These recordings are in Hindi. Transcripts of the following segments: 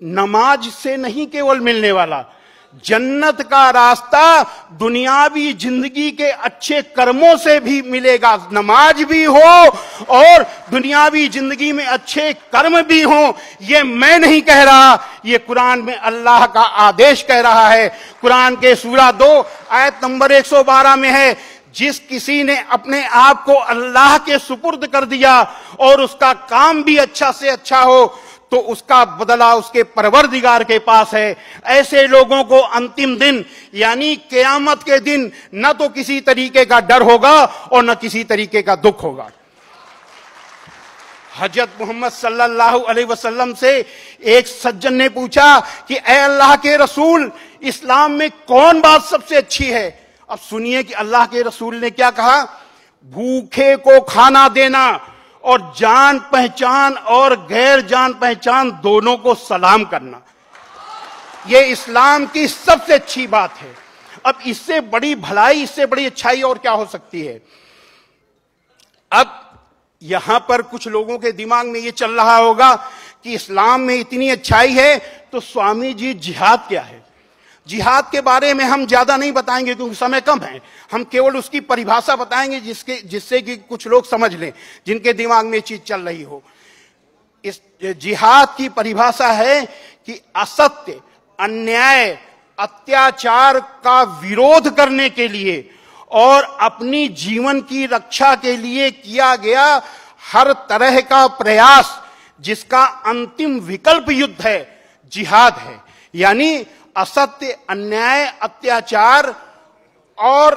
नमाज से नहीं केवल मिलने वाला, जन्नत का रास्ता दुनियावी जिंदगी के अच्छे कर्मों से भी मिलेगा। नमाज भी हो और दुनियावी जिंदगी में अच्छे कर्म भी हो। ये मैं नहीं कह रहा, ये कुरान में अल्लाह का आदेश कह रहा है। कुरान के सूरा 2 आयत नंबर 112 में है, जिस किसी ने अपने आप को अल्लाह के सुपुर्द कर दिया और उसका काम भी अच्छा से अच्छा हो तो उसका बदला उसके परवरदिगार के पास है। ऐसे लोगों को अंतिम दिन यानी क़यामत के दिन न तो किसी तरीके का डर होगा और न किसी तरीके का दुख होगा। हजरत मोहम्मद सल्लल्लाहु अलैहि वसल्लम से एक सज्जन ने पूछा कि ए अल्लाह के रसूल, इस्लाम में कौन बात सबसे अच्छी है? अब सुनिए कि अल्लाह के रसूल ने क्या कहा। भूखे को खाना देना और जान पहचान और गैर जान पहचान दोनों को सलाम करना, यह इस्लाम की सबसे अच्छी बात है। अब इससे बड़ी भलाई, इससे बड़ी अच्छाई और क्या हो सकती है? अब यहां पर कुछ लोगों के दिमाग में यह चल रहा होगा कि इस्लाम में इतनी अच्छाई है तो स्वामी जी जिहाद क्या है? जिहाद के बारे में हम ज्यादा नहीं बताएंगे क्योंकि समय कम है। हम केवल उसकी परिभाषा बताएंगे जिससे कि कुछ लोग समझ लें, जिनके दिमाग में चीज चल रही हो। इस जिहाद की परिभाषा है कि असत्य, अन्याय, अत्याचार का विरोध करने के लिए और अपनी जीवन की रक्षा के लिए किया गया हर तरह का प्रयास जिसका अंतिम विकल्प युद्ध है, जिहाद है। यानी असत्य, अन्याय, अत्याचार और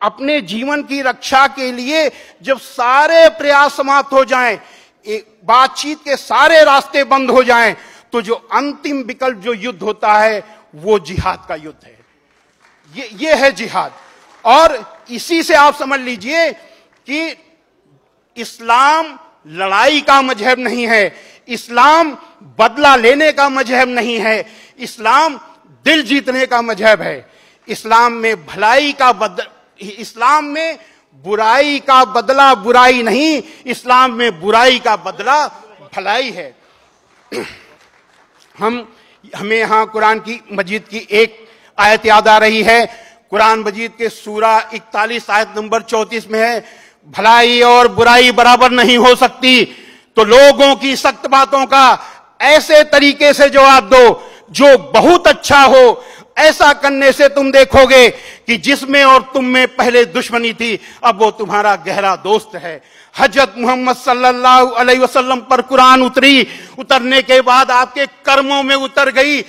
अपने जीवन की रक्षा के लिए जब सारे प्रयास समाप्त हो जाएं, बातचीत के सारे रास्ते बंद हो जाएं, तो जो अंतिम विकल्प जो युद्ध होता है वो जिहाद का युद्ध है। ये है जिहाद। और इसी से आप समझ लीजिए कि इस्लाम लड़ाई का मजहब नहीं है, इस्लाम बदला लेने का मजहब नहीं है, इस्लाम दिल जीतने का मजहब है। इस्लाम में भलाई का इस्लाम में बुराई का बदला बुराई नहीं, इस्लाम में बुराई का बदला भलाई है। हमें यहां कुरान की मजीद की एक आयत याद आ रही है। कुरान मजीद के सूरा 41 आयत नंबर 34 में है, भलाई और बुराई बराबर नहीं हो सकती, तो लोगों की सख्त बातों का ऐसे तरीके से जवाब दो जो बहुत अच्छा हो। ऐसा करने से तुम देखोगे कि जिसमें और तुम में पहले दुश्मनी थी अब वो तुम्हारा गहरा दोस्त है। हजरत मोहम्मद सल्लल्लाहु अलैहि वसल्लम पर कुरान उतरी, उतरने के बाद आपके कर्मों में उतर गई,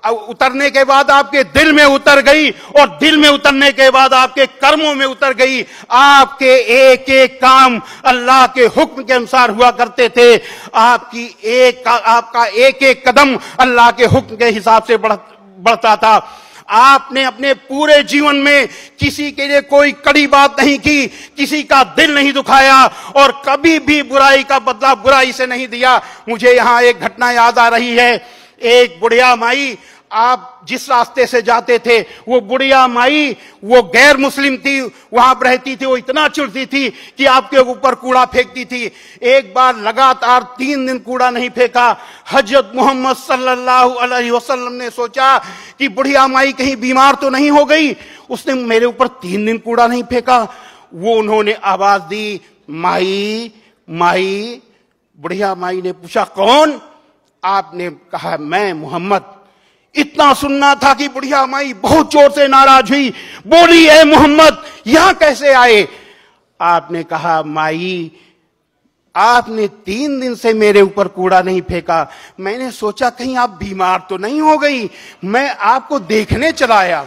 उतरने के बाद आपके दिल में उतर गई और दिल में उतरने के बाद आपके कर्मों में उतर गई। आपके एक एक काम अल्लाह के हुक्म के अनुसार हुआ करते थे। आपका एक एक कदम अल्लाह के हुक्म के हिसाब से बढ़ता था। आपने अपने पूरे जीवन में किसी के लिए कोई कड़ी बात नहीं की, किसी का दिल नहीं दुखाया और कभी भी बुराई का बदला बुराई से नहीं दिया। मुझे यहां एक घटना याद आ रही है। एक बुढ़िया माई, आप जिस रास्ते से जाते थे वो बुढ़िया माई वो गैर मुस्लिम थी, वहां पर रहती थी, वो इतना चिढ़ती थी कि आपके ऊपर कूड़ा फेंकती थी। एक बार लगातार 3 दिन कूड़ा नहीं फेंका। हजरत मोहम्मद सल्लल्लाहु अलैहि वसल्लम ने सोचा कि बुढ़िया माई कहीं बीमार तो नहीं हो गई, उसने मेरे ऊपर 3 दिन कूड़ा नहीं फेंका। वो उन्होंने आवाज दी, माई माई। बुढ़िया माई ने पूछा कौन? आपने कहा मैं मोहम्मद। इतना सुनना था कि बुढ़िया माई बहुत जोर से नाराज हुई, बोली ए मोहम्मद यहां कैसे आए? आपने कहा माई आपने 3 दिन से मेरे ऊपर कूड़ा नहीं फेंका, मैंने सोचा कहीं आप बीमार तो नहीं हो गई, मैं आपको देखने चला आया।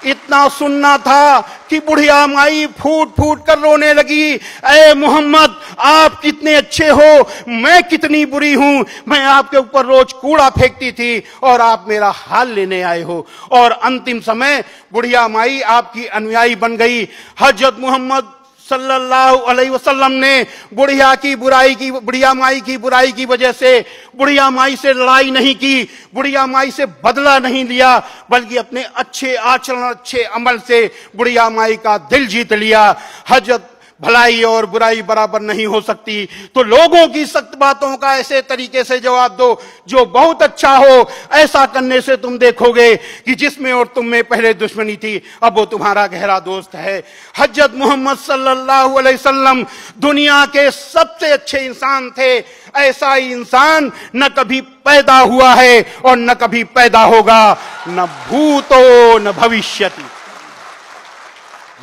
इतना सुनना था कि बुढ़िया माई फूट फूट कर रोने लगी, ए मोहम्मद आप कितने अच्छे हो, मैं कितनी बुरी हूं, मैं आपके ऊपर रोज कूड़ा फेंकती थी और आप मेरा हाल लेने आए हो। और अंतिम समय बुढ़िया माई आपकी अनुयायी बन गई। हजरत मोहम्मद सल्लल्लाहु अलैहि वसल्लम ने बुढ़िया माई की बुराई की वजह से बुढ़िया माई से लड़ाई नहीं की, बुढ़िया माई से बदला नहीं लिया, बल्कि अपने अच्छे आचरण अच्छे अमल से बुढ़िया माई का दिल जीत लिया। हजरत भलाई और बुराई बराबर नहीं हो सकती, तो लोगों की सख्त बातों का ऐसे तरीके से जवाब दो जो बहुत अच्छा हो। ऐसा करने से तुम देखोगे कि जिसमें और तुम में पहले दुश्मनी थी, अब वो तुम्हारा गहरा दोस्त है। हजरत मोहम्मद सल्लल्लाहु अलैहि वसल्लम दुनिया के सबसे अच्छे इंसान थे। ऐसा ही इंसान न कभी पैदा हुआ है और न कभी पैदा होगा, न भूतो न भविष्यति।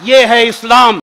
ये है इस्लाम।